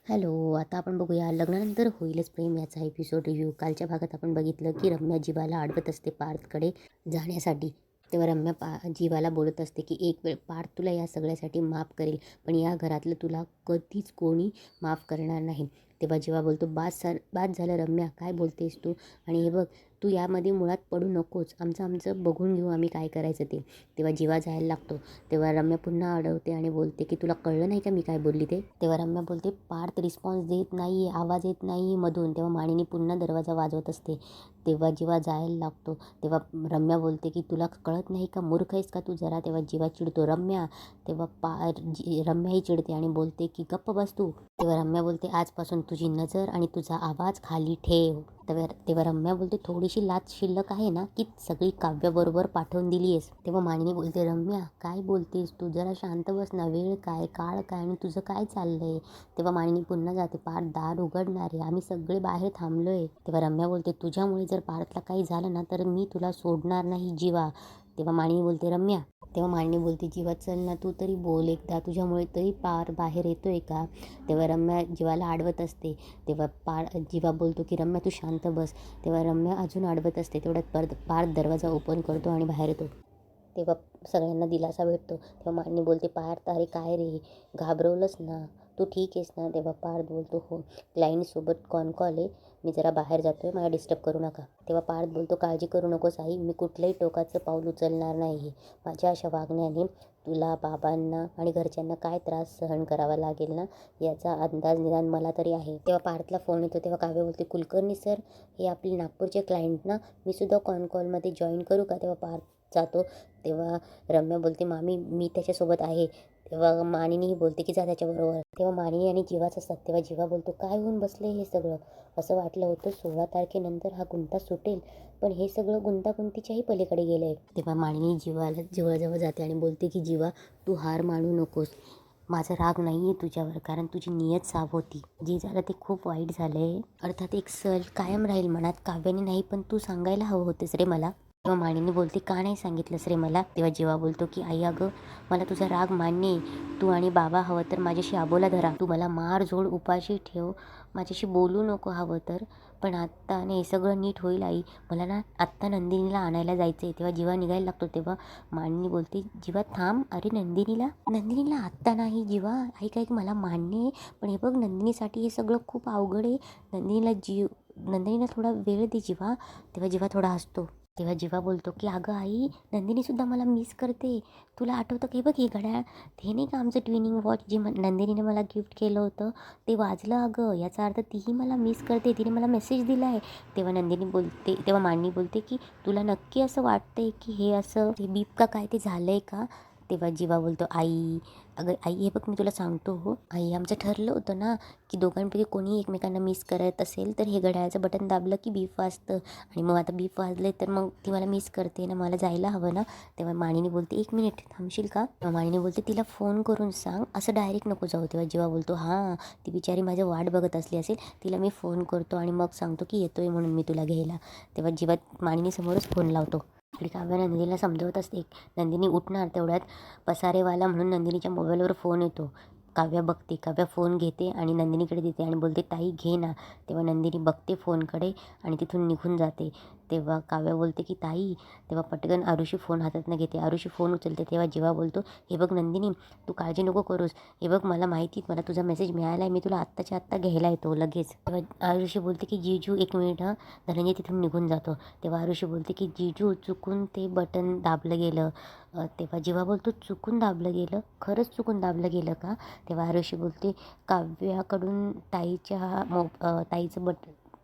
Hello, आता आपण बघूया लग्नानंतर होईलच प्रेम याचा एपिसोड रिव्ह्यू. कालच्या भागात आपण बघितलं की रम्या जीवाला अडवत असते पार्थकडे जाण्यासाठी. तेव्हा रम्या जीवाला बोलत असते की एक वेळ पार्थ तुला या सगळ्यासाठी माफ करेल, पण या घरातलं तुला कधीच कोणी माफ करणार नाही. तेव्हा जीवा बोलतो, बाद झालं रम्या, काय बोलतेस तू? आणि हे बघ, तू यामध्ये मुळात पडू नकोस. आमचं बघून घेऊ आम्ही काय करायचं ते. तेव्हा जीवा जायला लागतो. तेव्हा रम्या पुन्हा अडवते आणि बोलते की तुला कळलं नाही का मी काय बोलली ते? तेव्हा रम्या बोलते, पार्थ रिस्पॉन्स देत नाही, आवाज येत नाही मधून. तेव्हा मानिनी पुन्हा दरवाजा वाजवत असते. तेव्हा जीवा जायला लागतो. तेव्हा रम्या बोलते की तुला कळत नाही का, मूर्ख आहेस का तू जरा? तेव्हा जीवा चिडतो, रम्या. तेव्हा रम्याही चिडते आणि बोलते की गप्प बस तू. तेव्हा रम्या बोलते, आजपासून तुझी नजर आणि तुझा आवाज खाली ठेव. तेव्हा रम्या बोलते, थोडीशी लाच शिल्लक आहे ना, की सगळी काव्याबरोबर पाठवून दिली आहेस. तेव्हा मानिनी बोलते, रम्या काय बोलतेस तू? जरा शांत बस ना. वेळ काय, काळ काय आणि तुझं काय चाललंय? तेव्हा मानिनी पुन्हा जाते, पार्थ दार उघडणार आहे, आम्ही सगळे बाहेर थांबलोय. तेव्हा रम्या बोलते, तुझ्यामुळे जर पार्थला काही झालं ना तर मी तुला सोडणार नाही जीवा. तेव्हा मानिनी बोलते, रम्या. तेव्हा मानिनी बोलते, जीवा चल ना, तू तरी बोल एकदा, तुझ्यामुळे तरी पार बाहेर येतोय का? तेव्हा रम्या जीवाला अडवत असते. तेव्हा जीवा बोलतो की रम्या तू शांत बस. तेव्हा रम्या अजून अडवत असते. तेवढ्यात पार्थ दरवाजा ओपन करतो आणि बाहेर येतो. तेव्हा सगळ्यांना दिलासा भेटतो. तेव्हा मानिनी बोलते, पार्थ अरे काय रे, घाबरवलंस ना, तू ठीक आहेस ना? तेव्हा पार्थ बोलतो, हो, क्लायंटसोबत कॉल आहे, मी जरा बाहेर जातोय, मला डिस्टर्ब करू नका. तेव्हा पार्थ बोलतो, काळजी करू नकोस आई, मी कुठलंही टोकाचं पाऊल उचलणार नाही. माझ्या अशा वागण्याने तुला, बाबांना आणि घरच्यांना काय त्रास सहन करावा लागेल ना, याचा अंदाज निदान मला तरी आहे. तेव्हा पार्थला फोन येतो. तेव्हा काव्य बोलते, कुलकर्णी सर, हे आपली नागपूरचे क्लायंट ना, मी सुद्धा कॉलमध्ये जॉईन करू का? तेव्हा पार्थ जातो. तेव्हा रम्या बोलते, मामी मी त्याच्यासोबत आहे. तेव्हा मानिनीही बोलते की जा त्याच्याबरोबर. तेव्हा मानिनी आणि जीवाच असतात. तेव्हा जीवा बोलतो, काय होऊन बसले हे सगळं? असं वाटलं होतं 16 तारखेनंतर हा गुंता सुटेल, पण हे सगळं गुंतागुंतीच्याही पलीकडे गेलंय. तेव्हा मानिनी जीवाजवळ जाते आणि बोलते की जीवा, तू हार मानू नकोस. माझा राग नाही आहे तुझ्यावर, कारण तुझी नियत साफ होती. जे झालं ते खूप वाईट झालंय. अर्थात एक सल कायम राहील मनात, काव्याने नाही, पण तू सांगायला हवं होतेस रे मला. तेव्हा मानिनी बोलते, का नाही सांगितलंस रे मला? तेव्हा जीवा बोलतो की आई अगं, मला तुझा राग मान्य आहे. तू आणि बाबा हवं तर माझ्याशी आबोला धरा, तू मला मार झोड उपाशी ठेव, माझ्याशी बोलू नको हवं तर, पण आत्ता नाही, हे सगळं नीट होईल आई. मला ना आत्ता नंदिनीला आणायला जायचं आहे. तेव्हा जीवा निघायला लागतो. तेव्हा मानिनी बोलते, जीवा थांब, अरे नंदिनीला आत्ता नाही जीवा, ऐक मला मान्य आहे, पण हे बघ नंदिनीसाठी हे सगळं खूप अवघड आहे. नंदिनीला थोडा वेळ दे जीवा. तेव्हा जीवा थोडा हसतो. तेव्हा जीवा बोलतो की अगं आई, नंदिनीसुद्धा मला मिस करते. तुला आठवतं की बघ हे घड्याळ, ते नाही का आमचं ट्विनिंग वॉच जे नंदिनीने मला गिफ्ट केलं होतं, ते वाजलं अगं, याचा अर्थ तीही मला मिस करते, तिने मला मेसेज दिला आहे. तेव्हा मांडणी बोलते की तुला नक्की असं वाटतंय की हे असं ते बीप का काय ते झालं आहे का? तेव्हा जीवा बोलतो, आई अगं आई, हे बघ मी तुला सांगतो हो आई, आमचं ठरलं होतं ना की दोघांपैकी कोणी एकमेकांना मिस करत असेल तर हे घड्याळाचं बटन दाबलं की बीप वाजतं, आणि मग आता बीप वाजले तर मग ती मला मिस करते ना, मला जायला हवं ना. तेव्हा मानिनी बोलते, 1 मिनिट थांबशील का? तेव्हा मानिनी बोलते, तिला फोन करून सांग, असं डायरेक्ट नको जाऊ. तेव्हा जीवा बोलतो, हां, ती बिचारी माझं वाट बघत असली असेल, तिला मी फोन करतो आणि मग सांगतो की येतोय म्हणून मी तुला घ्यायला. तेव्हा जीवा मानिनीसमोरच फोन लावतो. आणि काव्य नंदिनीला समजवत असते. नंदिनी उठणार तेवढ्यात पसारेवाला म्हणून नंदिनीच्या मोबाईलवर फोन येतो. काव्या बघते, काव्या फोन घेते आणि नंदिनीकडे देते आणि बोलते, ताई घे ना. तेव्हा नंदिनी बघते फोनकडे आणि तिथून निघून जाते. तेव्हा काव्या बोलते की ताई. तेव्हा पटकन आरुषी फोन हातातनं घेते. आरुषी फोन उचलते. तेव्हा जीवा बोलतो, हे बघ नंदिनी, तू काळजी नको करूस. हे बघ मला माहिती, मला तुझा मेसेज मिळाला आहे, मी तुला आत्ताच्या आत्ता घ्यायला येतो लगेच. तेव्हा आरुषी बोलते की जीजू 1 मिनिट हां. धनंजय तिथून निघून जातो. तेव्हा आरुषी बोलते की जीजू चुकून ते बटन दाबलं गेलं. तेव्हा जीवा बोलतो, चुकून दाबलं गेलं? खरंच चुकून दाबलं गेलं का? तेव्हा आरुषी बोलते, काव्याकडून ताईचं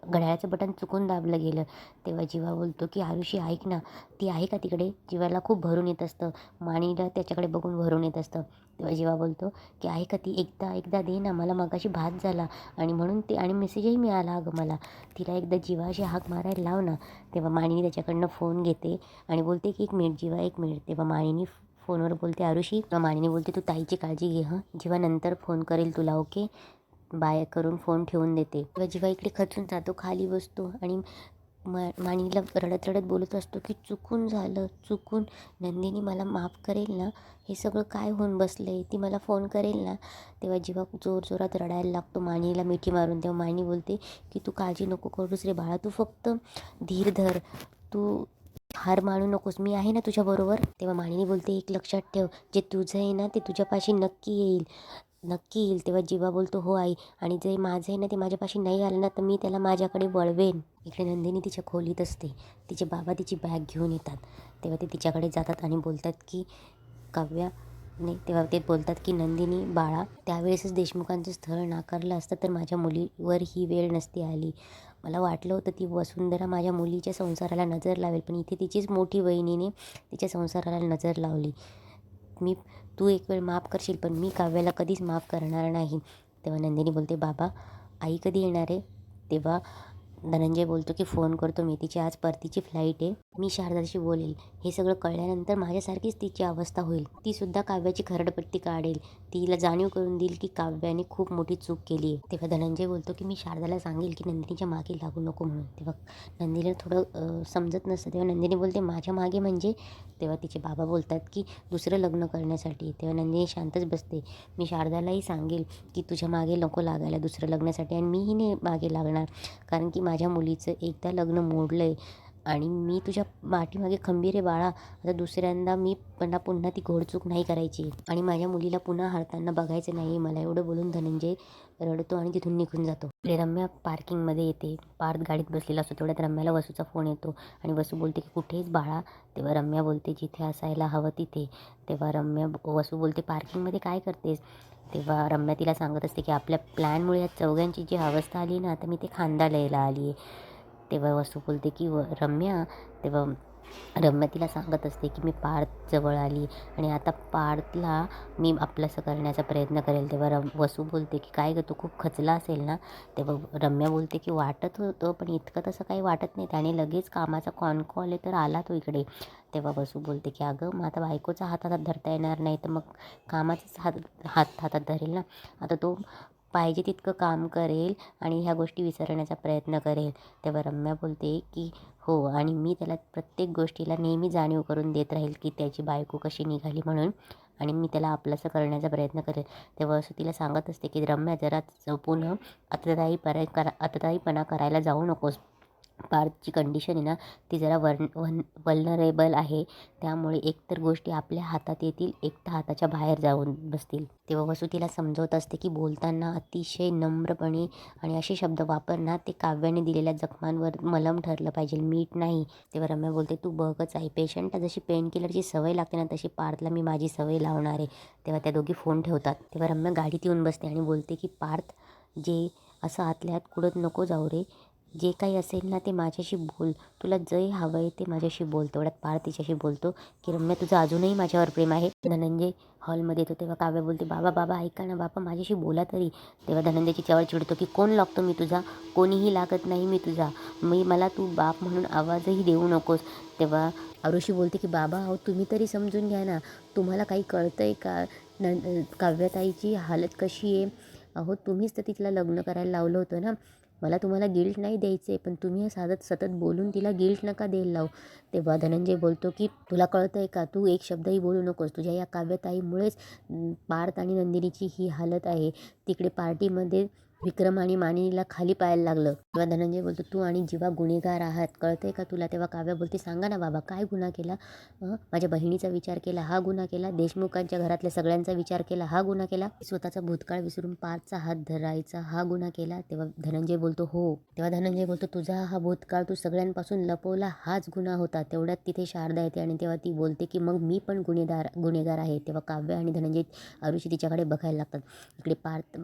घड्याळाचं बटन चुकून दाबलं गेलं. तेव्हा जीवा बोलतो की आरुषी ऐक ना, ती आहे का तिकडे? जीवाला खूप भरून येत असतं, माणीला त्याच्याकडे बघून भरून येत असतं. तेव्हा जीवा बोलतो की आहे का ती? एकदा दे ना, मला मगाशी भात झाला आणि म्हणून ते, आणि मेसेजही मिळाला अगं मला, तिला एकदा जीवाशी हाक मारायला लाव ना. तेव्हा माणिनी त्याच्याकडनं फोन घेते आणि बोलते की 1 मिनिट जीवा, 1 मिनिट. तेव्हा माणिनी फोनवर बोलते आरुषी. माणिनी बोलते, तू ताईची काळजी घे हं, जीवा नंतर फोन करेल तुला, ओके बाय करून फोन ठेवून देते. तेव्हा जीवा इकडे खचून जातो, खाली बसतो आणि माणीला रडत रडत बोलत असतो की चुकून झालं, चुकून. नंदिनी मला माफ करेल ना? हे सगळं काय होऊन बसलं आहे? ती मला फोन करेल ना? तेव्हा जीवा जोरजोरात रडायला लागतो माणीला मिठी मारून. तेव्हा माणी बोलते की तू काळजी नको करूस रे बाळा, तू फक्त धीर धर, तू हार मानू नकोस, मी आहे ना तुझ्याबरोबर. तेव्हा माणिनी बोलते एक लक्षात ठेव, जे तुझं आहे ना ते तुझ्यापाशी नक्की येईल, नक्की येईल. तेव्हा जीवा बोलतो हो आई, आणि जे माझं आहे ना ते माझ्यापाशी नाही आलं ना तर मी त्याला माझ्याकडे वळवेन. इकडे नंदिनी तिच्या खोलीत असते. तिचे बाबा तिची बॅग घेऊन येतात. तेव्हा ते तिच्याकडे जातात आणि बोलतात की काव्या नाही, तेव्हा ते बोलतात की नंदिनी बाळा, त्यावेळेसच देशमुखांचं स्थळ नाकारलं असतं तर माझ्या मुलीवर ही वेळ नसती आली. मला वाटलं होतं ती वसुंधरा माझ्या मुलीच्या संसाराला नजर लावेल, पण इथे तिचीच मोठी बहिणीने तिच्या संसाराला नजर लावली. मी तू एक वेळ माफ करशील, पण मी काव्याला कधीच माफ करणार नाही. तेव्हा नंदिनी बोलते बाबा, आई कधी येणार आहे? तेव्हा धनंजय बोलतो की फोन करतो मी, तिची आज परतीची फ्लाईट आहे, मी शारदाशी बोलेल. हे सगळं कळल्यानंतर माझ्यासारखीच तिची अवस्था होईल. तीसुद्धा काव्याची खरडपट्टी काढेल, तिला जाणीव करून देईल की काव्याने खूप मोठी चूक केली आहे. तेव्हा धनंजय बोलतो की मी शारदाला सांगेल की नंदिनीच्या मागे लागू नको म्हणून. तेव्हा नंदिनीला थोडं समजत नसतं. तेव्हा नंदिनी बोलते माझ्या मागे म्हणजे? तेव्हा तिचे बाबा बोलतात की दुसरं लग्न करण्यासाठी. तेव्हा नंदिनी शांतच बसते. मी शारदालाही सांगेल की तुझ्या मागे नको लागायला दुसरं लग्नासाठी, आणि मीही नाही मागे लागणार, कारण की माझ्या मुलीचं एकदा लग्न मोडलं आहे आणि मी तुझ्या पाठीमागे खंबीर आहे बाळा. आता दुसऱ्यांदा मी पुन्हा ती घोडचूक नाही करायची आणि माझ्या मुलीला पुन्हा हरताना बघायचं नाही मला. एवढं बोलून धनंजय रडतो आणि तिथून निघून जातो. इकडे रम्या पार्किंगमध्ये येते. पार्थ गाडीत बसलेला असतो. तेवढ्यात रम्याला वसूचा फोन येतो आणि वसू बोलते की कुठेच बाळा? तेव्हा रम्या बोलते जिथे असायला हवं तिथे. तेव्हा वसू बोलते पार्किंगमध्ये काय करतेस? तेव्हा रम्या तिला सांगत असते की आपल्या प्लॅनमुळे या चौघांची जी अवस्था आली ना, आता मी ते खांदा लिहायला आली आहे. तेव्हा वसू बोलते की रम्या, तेव्हा रम्या तिला सांगत असते की मी पार्थजवळ आली आणि आता पार्थला मी आपलंसं करण्याचा प्रयत्न करेल. तेव्हा वसू बोलते की काय गं, तू खूप खचला असेल ना? तेव्हा रम्या बोलते की वाटत होतं, पण इतकं तसं काही वाटत नाही, त्याने लगेच कामाचा कॉल आहे तर आला तो इकडे. तेव्हा वसू बोलते की अगं मग आता बायकोचा हात हातात धरता येणार नाही तर मग कामाचाच हात हातात धरेल ना. आता तो पाहिजे तितकं काम करेल आणि ह्या गोष्टी विसरण्याचा प्रयत्न करेल. तेव्हा रम्या बोलते की हो, आणि मी त्याला प्रत्येक गोष्टीला नेहमी जाणीव करून देत राहील की त्याची बायको कशी निघाली म्हणून, आणि मी त्याला आपलंसं करण्याचा प्रयत्न करेल. तेव्हा असं तिला सांगत असते की रम्या जरा जपून आतताईपणा करायला जाऊ नकोस. पार्थची कंडिशन आहे ना ती जरा वल्नरेबल आहे, त्यामुळे एकतर गोष्टी आपल्या हातात येतील, एकतर हाताच्या बाहेर जाऊन बसतील. तेव्हा वसू तिला समजवत असते की बोलताना अतिशय नम्रपणे आणि असे शब्द वापरणार ते काव्याने दिलेल्या जखमांवर मलम ठरलं पाहिजे, मीठ नाही. तेव्हा रम्या बोलते तू बघच आहे, पेशंटला जशी पेनकिलरची सवय लागते ना तशी पार्थला मी माझी सवय लावणार आहे. तेव्हा त्या दोघी फोन ठेवतात. तेव्हा रम्या गाडीत येऊन बसते आणि बोलते की पार्थ, जे असं आतल्या आत कुडत नको जाऊ रे, जे काही असेल ना ते माझ्याशी बोल, तुला जे हवं आहे ते माझ्याशी बोल. तेवढ्यात पार्थ तिच्याशी बोलतो की रम्या तुझं अजूनही माझ्यावर प्रेम आहे. धनंजय हॉलमध्ये येतो. तेव्हा काव्या बोलते बाबा बाबा ऐका ना बाबा, माझ्याशी बोला तरी. तेव्हा धनंजयची चवळ चिडतो की कोण लागतो मी तुझा? कोणीही लागत नाही मी तुझा. मला तू बाप म्हणून आवाजही देऊ नकोस. तेव्हा आरुषी बोलते की बाबा अहो तुम्ही तरी समजून घ्या ना, तुम्हाला काही कळतं आहे का? काव्याताईची हालत कशी आहे? अहो तुम्हीच तर तिला लग्न करायला लावलं होतं ना. मला तुम्हाला गिल्ट नाही द्यायचं आहे, पण तुम्ही सतत बोलून तिला गिल्ट नका द्यायला लावू. तेव्हा धनंजय बोलतो की तुला कळतं आहे का, तू एक शब्दही बोलू नकोस, तुझ्या या काव्यताईमुळेच पार्थ आणि नंदिनीची ही हालत आहे. तिकडे पार्टीमध्ये विक्रम आणि मानिनीला खाली पाहायला लागलं. तेव्हा धनंजय बोलतो तू आणि जीवा गुन्हेगार आहात, कळतंय का तुला? तेव्हा काव्या बोलते सांगा ना बाबा काय गुन्हा केला? माझ्या बहिणीचा विचार केला हा गुन्हा केला, देशमुखांच्या घरातल्या सगळ्यांचा विचार केला हा गुन्हा केला, स्वतःचा भूतकाळ विसरून पार्थचा हात धरायचा हा गुन्हा केला. तेव्हा धनंजय बोलतो हो. तेव्हा धनंजय बोलतो तुझा हा भूतकाळ तू सगळ्यांपासून लपवला हाच गुन्हा होता. तेवढ्यात तिथे शारदा येते आणि तेव्हा ती बोलते की मग मी पण गुन्हेगार आहे. तेव्हा काव्य आणि धनंजय आरुषी तिच्याकडे बघायला लागतात. इकडे पार्थ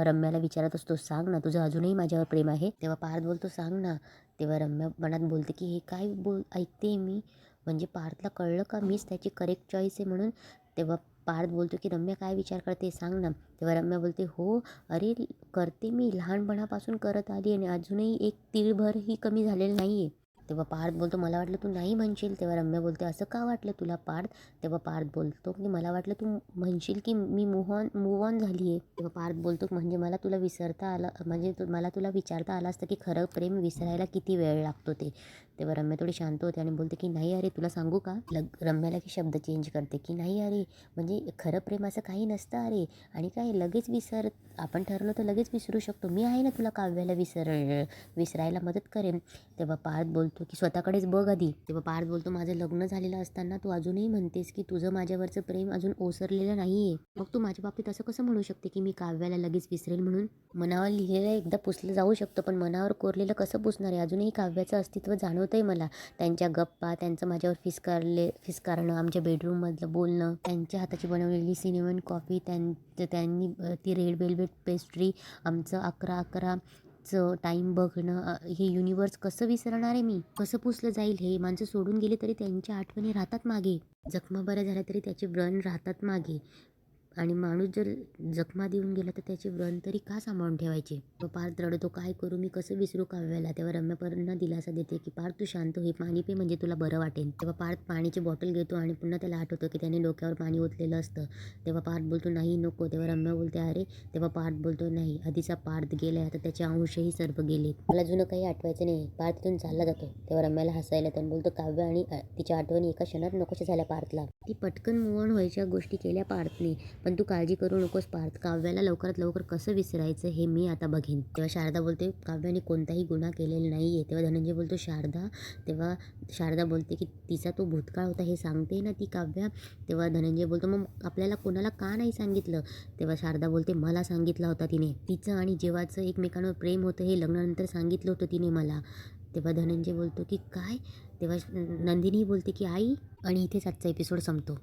रम्याला विचारत असतो सांग ना तुझं अजूनही माझ्यावर प्रेम आहे? तेव्हा पार्थ बोलतो सांग ना. तेव्हा रम्या मनात बोलते की हे काय ऐकते मी, म्हणजे पार्थला कळलं का मीच त्याची करेक्ट चॉईस आहे म्हणून? तेव्हा पार्थ बोलतो की रम्या काय विचार करते सांग ना. तेव्हा रम्या बोलते हो अरे करते, मी लहानपणापासून करत आली आणि अजूनही एक तीळभरही कमी झालेलं नाही आहे. तेव्हा पार्थ बोलतो मला वाटलं तू नाही म्हणशील. तेव्हा रम्या बोलते असं का वाटलं तुला पार्थ. तेव्हा पार्थ बोलतो की मला वाटलं तू म्हणशील की मी मूव ऑन झाली आहे. तेव्हा पार्थ बोलतो म्हणजे मला तुला विसरता आलं, म्हणजे मला तुला विचारता आलं असतं की खरं प्रेम विसरायला किती वेळ लागतो ते. तेव्हा रम्या थोडी शांत होते आणि बोलते की नाही अरे तुला सांगू का. रम्याला की शब्द चेंज करते की नाही अरे म्हणजे खरं प्रेम असं काही नसतं अरे. आणि काय लगेच आपण ठरवलं तर लगेच विसरू शकतो. मी आहे ना तुला काव्याला विसरायला मदत करेन. तेव्हा पार्थ बोलतो की स्वतःकडेच बघ आधी. तेव्हा पार्थ बोलतो माझं लग्न झालेलं असताना तू अजूनही म्हणतेस की तुझं माझ्यावरचं प्रेम अजून ओसरलेलं नाही आहे. मग तू माझ्या बाबतीत असं कसं म्हणू शकते की मी काव्याला लगेच विसरेल म्हणून. मनावर लिहिलेलं एकदा पुसलं जाऊ शकतं पण मनावर कोरलेलं कसं पुसणार आहे. अजूनही काव्याचं अस्तित्व जाणवतंय मला. त्यांच्या गप्पा, त्यांचं माझ्यावर फिस्कारणं, आमच्या बेडरूममधलं बोलणं, त्यांच्या हाताची बनवलेली सिनेमन कॉफी, त्यांनी ती रेड वेल्वेट पेस्ट्री, आमचं 11-11चं टाईम बघणं. हे युनिवर्स कसं विसरणार आहे मी. कसं पुसलं जाईल हे. माणसं सोडून गेले तरी त्यांच्या आठवणी राहतात मागे. जखमा बऱ्या झाल्या तरी त्याचे व्रण राहतात मागे. आणि माणूस जर जखमा देऊन गेला तर त्याचे व्रण तरी का सांभाळून ठेवायचे. तो पार्थ रडतो काय करू मी, कसं विसरू काव्याला. तेव्हा रम्या पर्णा दिलासा देते की पार्थ तू शांत हो, पाणी पे म्हणजे तुला बरं वाटेल. तेव्हा पार्थ पाण्याची बॉटल घेतो आणि पुन्हा त्याला आठवतं की त्याने डोक्यावर पाणी ओतलेलं असतं. तेव्हा पार्थ बोलतो नाही नको. तेव्हा रम्या बोलते अरे. तेव्हा पार्थ बोलतो नाही आधीचा पार्थ गेलाय आता त्याचे अंशही सर्व गेले. मला जुनं काही आठवायचं नाही. पार्थ तिथून चालला जातो. तेव्हा रम्याला हसायला त्याने बोलतो काव्य आणि तिच्या आठवणी एका क्षणात नकोशा झाल्या पार्थला. ती पटकन मूव ऑन व्हायच्या गोष्टी केल्या पार्थने. पण तू काळजी करू नकोस पार्थ. काव्याला लवकरात लवकर कसं विसरायचं हे मी आता बघेन. तेव्हा शारदा बोलते काव्याने कोणताही गुन्हा केलेला नाहीये. तेव्हा धनंजय बोलतो शारदा. तेव्हा शारदा बोलते की तिचा तो भूतकाळ होता हे सांगते ना ती काव्या. तेव्हा धनंजय बोलतो मग आपल्याला कोणाला का नाही सांगितलं. तेव्हा शारदा बोलते मला सांगितला होता तिने. तिचं आणि जेव्हाचं एकमेकांवर प्रेम होतं हे लग्नानंतर सांगितलं होतं तिने मला. तेव्हा धनंजय बोलतो की काय. तेव्हा नंदिनी बोलते की आई. आणि इथेच आजचा एपिसोड संपतो.